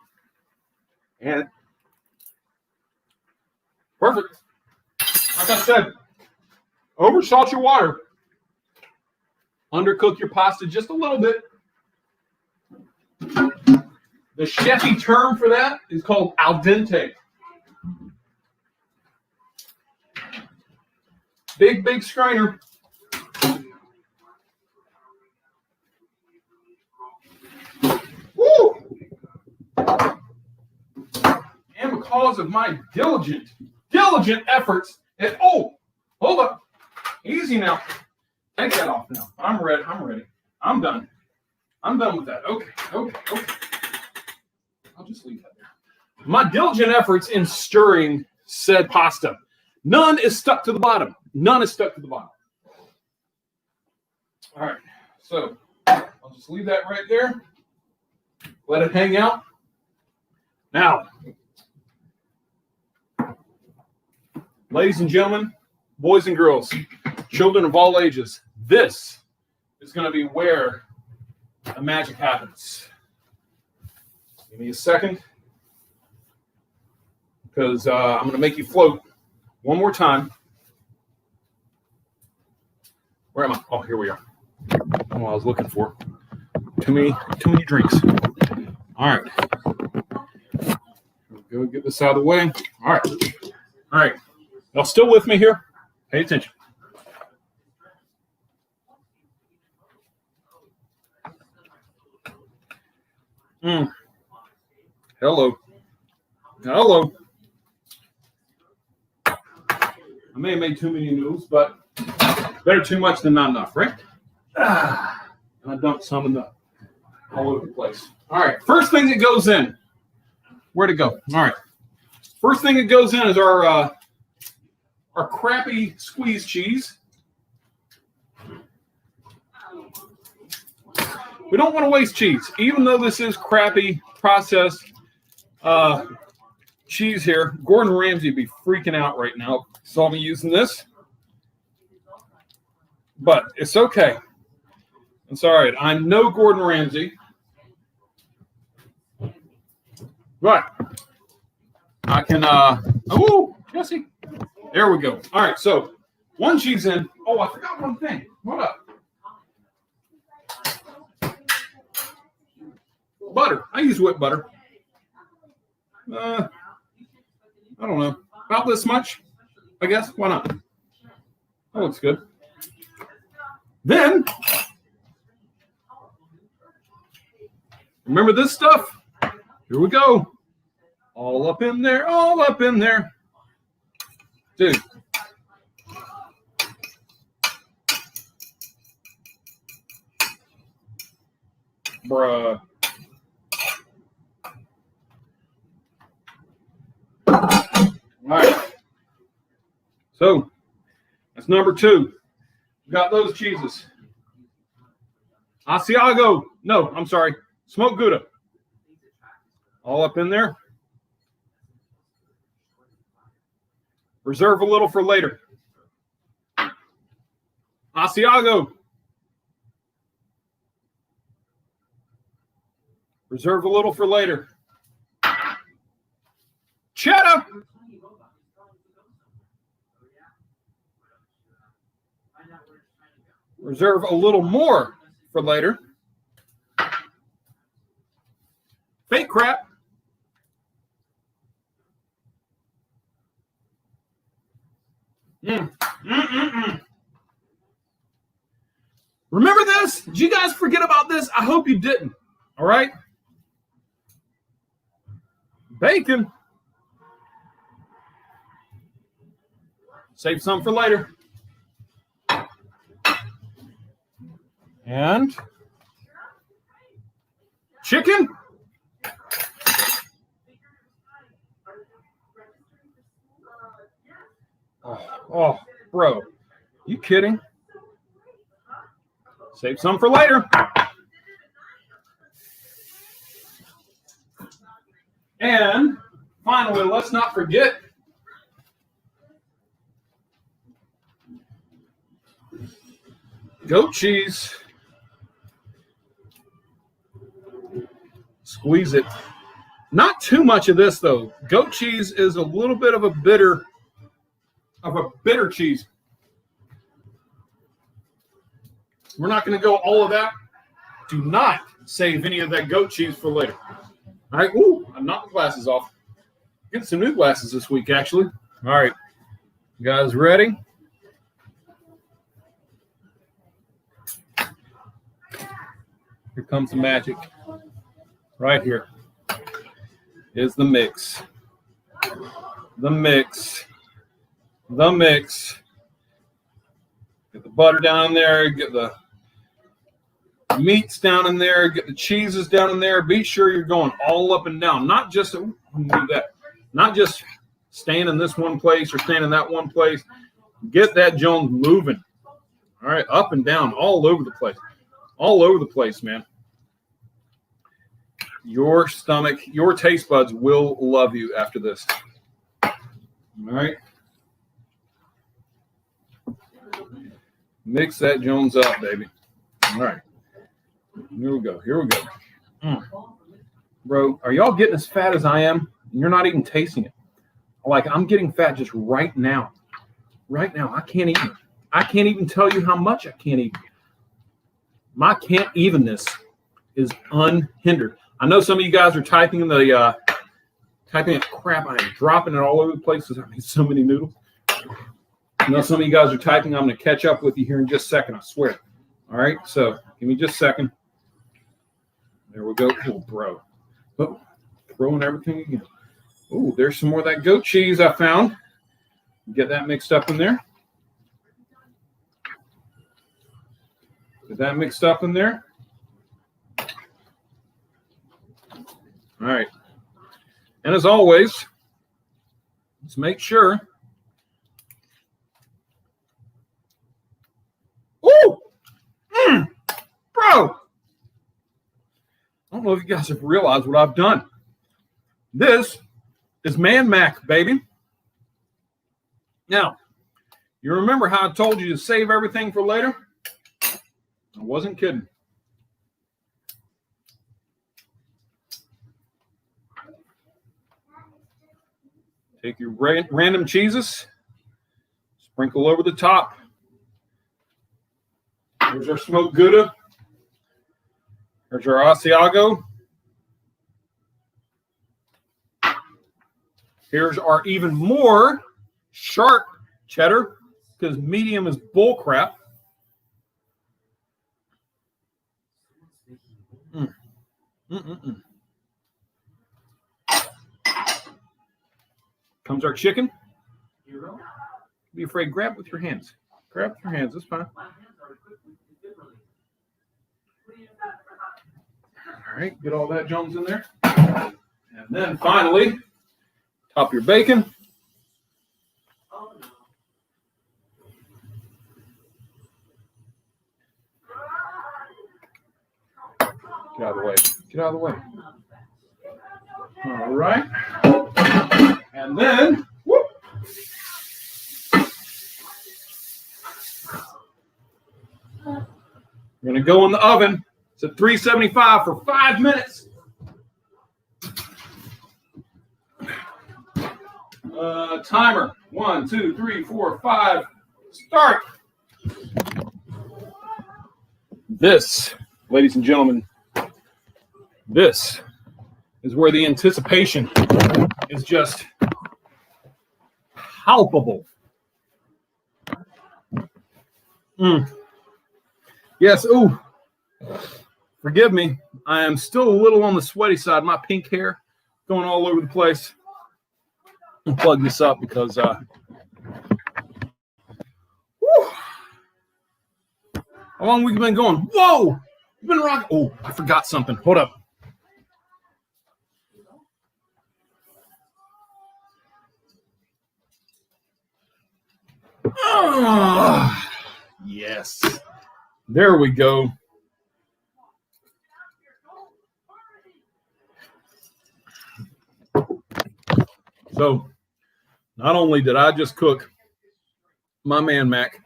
And perfect. Like I said, oversalt your water. Undercook your pasta just a little bit. The chefy term for that is called al dente. Big strainer. Woo! And because of my diligent efforts, and hold up. Easy now. Take that off now. I'm ready. I'm done. I'm done with that. Okay. I'll just leave that there. My diligent efforts in stirring said pasta. None is stuck to the bottom. All right. So I'll just leave that right there. Let it hang out. Now, ladies and gentlemen, boys and girls, children of all ages, this is going to be where the magic happens. Give me a second, because I'm going to make you float one more time. Where am I? Oh, here we are. That's what I was looking for. Too many drinks. All right. Go get this out of the way. All right. Y'all still with me here? Pay attention. Hello. I may have made too many noodles, but better too much than not enough, right? And I dumped some in all over the place. All right. First thing that goes in. Where'd it go? All right. First thing that goes in is our crappy squeeze cheese. We don't want to waste cheese, even though this is crappy processed cheese here. Gordon Ramsay would be freaking out right now. Saw me using this, but it's okay. It's all right. I'm no Gordon Ramsay. Right. I can, Jesse. There we go. All right, so one cheese in. Oh, I forgot one thing. Hold up. Butter. I use whipped butter. I don't know. About this much, I guess. Why not? That looks good. Then, remember this stuff? Here we go. All up in there. Dude. Bruh. All right. So, that's number 2. We got those cheeses. Asiago. No, I'm sorry. Smoked Gouda. All up in there. Reserve a little for later. Asiago. Reserve a little for later. Cheddar. Reserve a little more for later. Fake crap. Remember this? Did you guys forget about this? I hope you didn't. All right? Bacon. Save some for later. And chicken. Oh, bro, you kidding? Save some for later. And finally, let's not forget goat cheese. Squeeze it. Not too much of this though. Goat cheese is a little bit of a bitter cheese. We're not going to go all of that. Do not save any of that goat cheese for later. All right. Ooh, I knocked the glasses off. Getting some new glasses this week, actually. All right. You guys ready? Here comes the magic. Right here is the mix. The mix. The mix. Get the butter down in there. Get the meats down in there. Get the cheeses down in there. Be sure you're going all up and down. Not just do that. Not just staying in this one place or staying in that one place. Get that Jones moving. All right, up and down, all over the place. All over the place, man. Your stomach, your taste buds will love you after this. All right. Mix that Jones up, baby. All right. Here we go. Here we go. Bro, are y'all getting as fat as I am? And you're not even tasting it. Like, I'm getting fat just right now. Right now. I can't even. I can't even tell you how much I can't eat. My can't evenness is unhindered. I know some of you guys are typing in crap. I am dropping it all over the place because I need so many noodles. I know some of you guys are typing. I'm going to catch up with you here in just a second. I swear. All right. So give me just a second. There we go. Oh, bro. Oh, throwing everything again. Oh, there's some more of that goat cheese I found. Get that mixed up in there. Get that mixed up in there. All right. And as always, let's make sure. Ooh! Bro! I don't know if you guys have realized what I've done. This is Man Mac, baby. Now, you remember how I told you to save everything for later? I wasn't kidding. Take your random cheeses, sprinkle over the top. Here's our smoked Gouda. Here's our Asiago. Here's our even more sharp cheddar, because medium is bull crap. Comes our chicken. Be afraid. Grab with your hands. Grab with your hands. It's fine. All right. Get all that Jones in there. And then finally, top your bacon. Get out of the way. Get out of the way. All right. And then, whoop. We're going to go in the oven. It's at 375 for 5 minutes. Timer. 1, 2, 3, 4, 5. Start. This, ladies and gentlemen, this is where the anticipation is just palpable. Yes, ooh. Forgive me. I am still a little on the sweaty side. My pink hair going all over the place. I'll plug this up because how long we've been going? Whoa! We've been rocking. Oh, I forgot something. Hold up. Ah, yes. There we go. So, not only did I just cook my man Mac,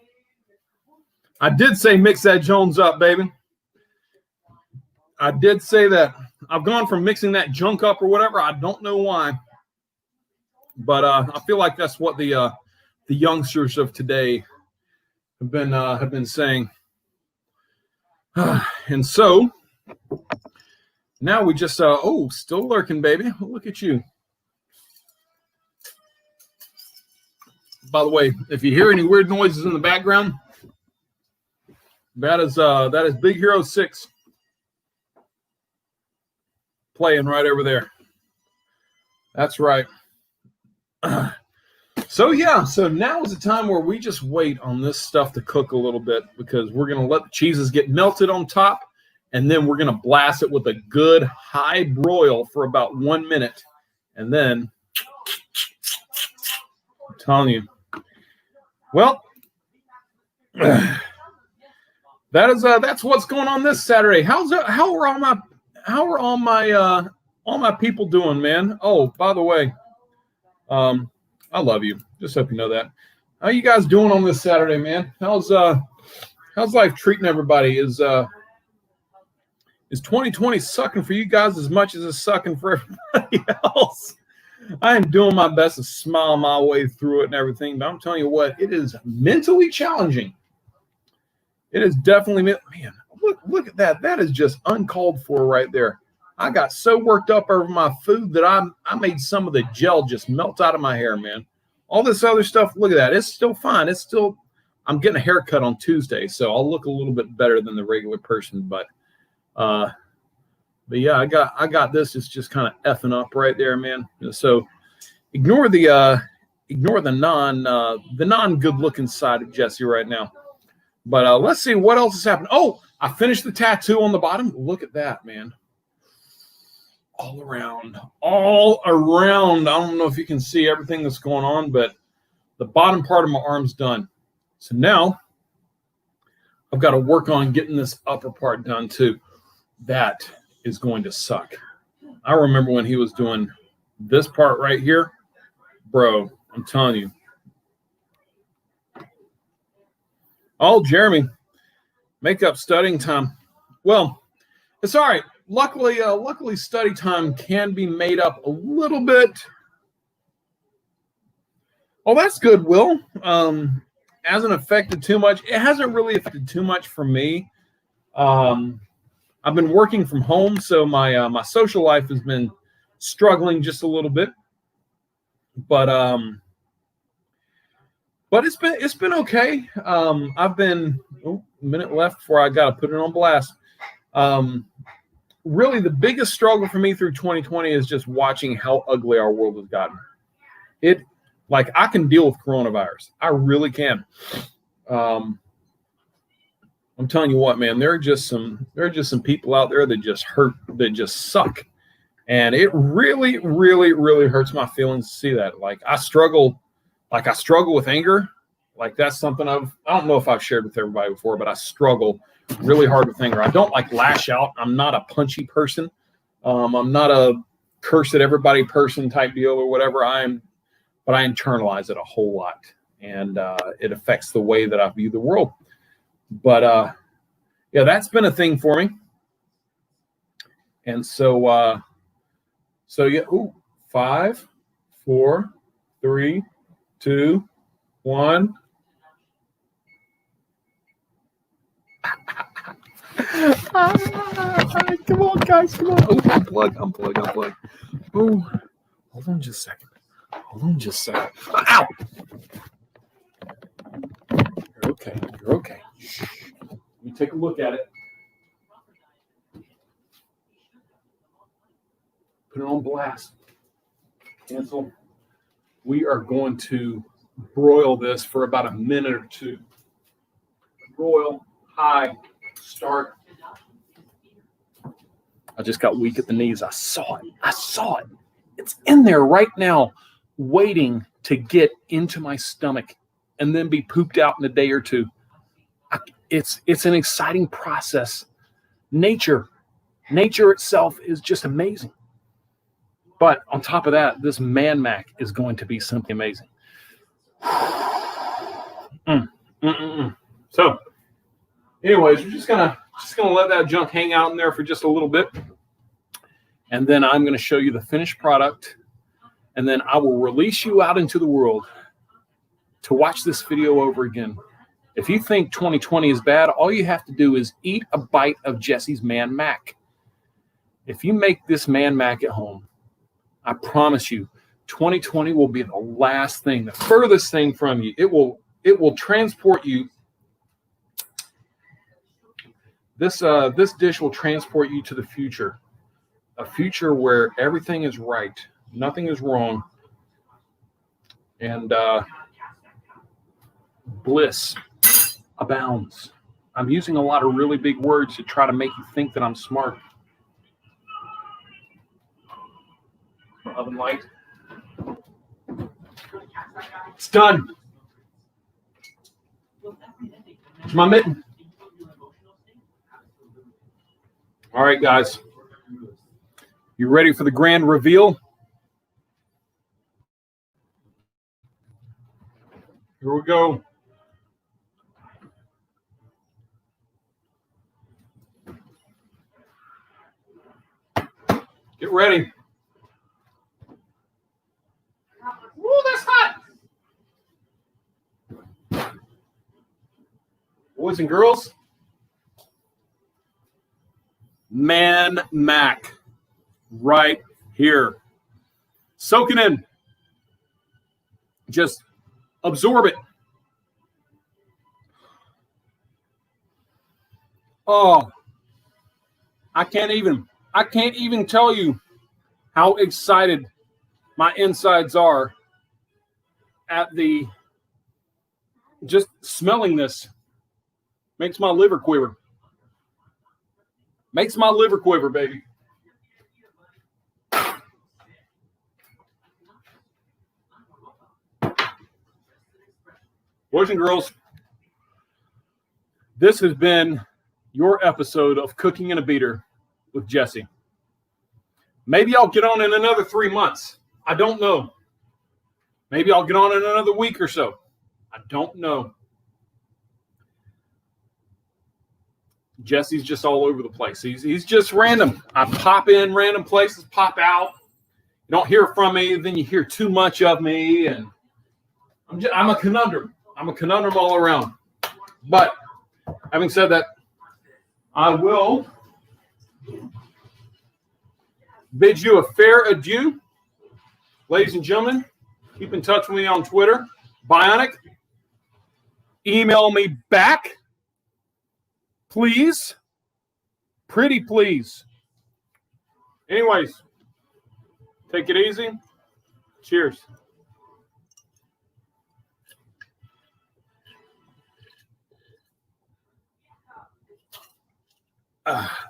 I did say mix that Jones up, baby. I did say that. I've gone from mixing that junk up or whatever. I don't know why, but I feel like that's what the youngsters of today have been saying. And so now we just still lurking, baby. Look at you. By the way, if you hear any weird noises in the background, that is Big Hero 6 playing right over there. That's right. So now is the time where we just wait on this stuff to cook a little bit, because we're going to let the cheeses get melted on top, and then we're going to blast it with a good high broil for about 1 minute. And then, I'm telling you, well, that's what's going on this Saturday. How are all my people doing, man? Oh, by the way, I love you. Just hope you know that. How you guys doing on this Saturday, man? How's life treating everybody? Is 2020 sucking for you guys as much as it's sucking for everybody else? I am doing my best to smile my way through it and everything, but I'm telling you what, it is mentally challenging. It is definitely, man, look at that. That is just uncalled for right there. I got so worked up over my food that I made some of the gel just melt out of my hair, man. All this other stuff, look at that. It's still fine. I'm getting a haircut on Tuesday, so I'll look a little bit better than the regular person. But yeah, I got this. It's just kind of effing up right there, man. So ignore the non good looking side of Jesse right now. But let's see what else has happened. Oh, I finished the tattoo on the bottom. Look at that, man. All around. I don't know if you can see everything that's going on, but the bottom part of my arm's done. So now I've got to work on getting this upper part done too. That is going to suck. I remember when he was doing this part right here, bro, I'm telling you. Oh, Jeremy, makeup studying time. Well, it's all right. Luckily, study time can be made up a little bit. Oh, that's good, Will. Hasn't affected too much. It hasn't really affected too much for me. I've been working from home, so my social life has been struggling just a little bit. But it's been okay. I've been a minute left before I got to put it on blast. Really, the biggest struggle for me through 2020 is just watching how ugly our world has gotten. I can deal with coronavirus. I really can. I'm telling you what, man, there are just some people out there that just hurt, that just suck. And it really, really, really hurts my feelings to see that. I struggle with anger. That's something I don't know if I've shared with everybody before, but I struggle really hard with anger. I don't lash out. I'm not a punchy person. I'm not a curse at everybody person type deal or whatever. But I internalize it a whole lot, and it affects the way that I view the world. But yeah, that's been a thing for me. And so yeah. 5, 4, 3, 2, 1. Come on, guys, come on. Oh, unplug. Oh, hold on just a second. Ow! You're okay. Shh. Let me take a look at it. Put it on blast. Cancel. We are going to broil this for about a minute or two. Broil, high, start. I just got weak at the knees. I saw it. It's in there right now, waiting to get into my stomach. and then be pooped out in a day or two. It's an exciting process. Nature itself is just amazing. But on top of that, this Man Mac is going to be simply amazing. So, anyways, we're just gonna let that junk hang out in there for just a little bit, and then I'm gonna show you the finished product, and then I will release you out into the world to watch this video over again. If you think 2020 is bad, all you have to do is eat a bite of Jesse's Man Mac. If you make this Man Mac at home, I promise you, 2020 will be the last thing, the furthest thing from you. It will transport you. This dish will transport you to the future, a future where everything is right, nothing is wrong, and bliss abounds. I'm using a lot of really big words to try to make you think that I'm smart. Oven light. It's done. It's my mitten. All right, guys. You ready for the grand reveal? Here we go. Get ready. Ooh, that's hot. Boys and girls, Man Mac right here. Soak it in. Just absorb it. Oh, I can't even tell you how excited my insides are at the just smelling this. Makes my liver quiver. Makes my liver quiver, baby. Boys and girls, this has been your episode of Cooking in a Beater with Jesse. Maybe I'll get on in another 3 months. I don't know. Maybe I'll get on in another week or so. I don't know. Jesse's just all over the place. He's just random. I pop in random places, pop out. You don't hear from me, then you hear too much of me, and I'm a conundrum. I'm a conundrum all around. But having said that, I will bid you a fair adieu. Ladies and gentlemen, keep in touch with me on Twitter, Bionic. Email me back, please. Pretty please. Anyways, take it easy. Cheers.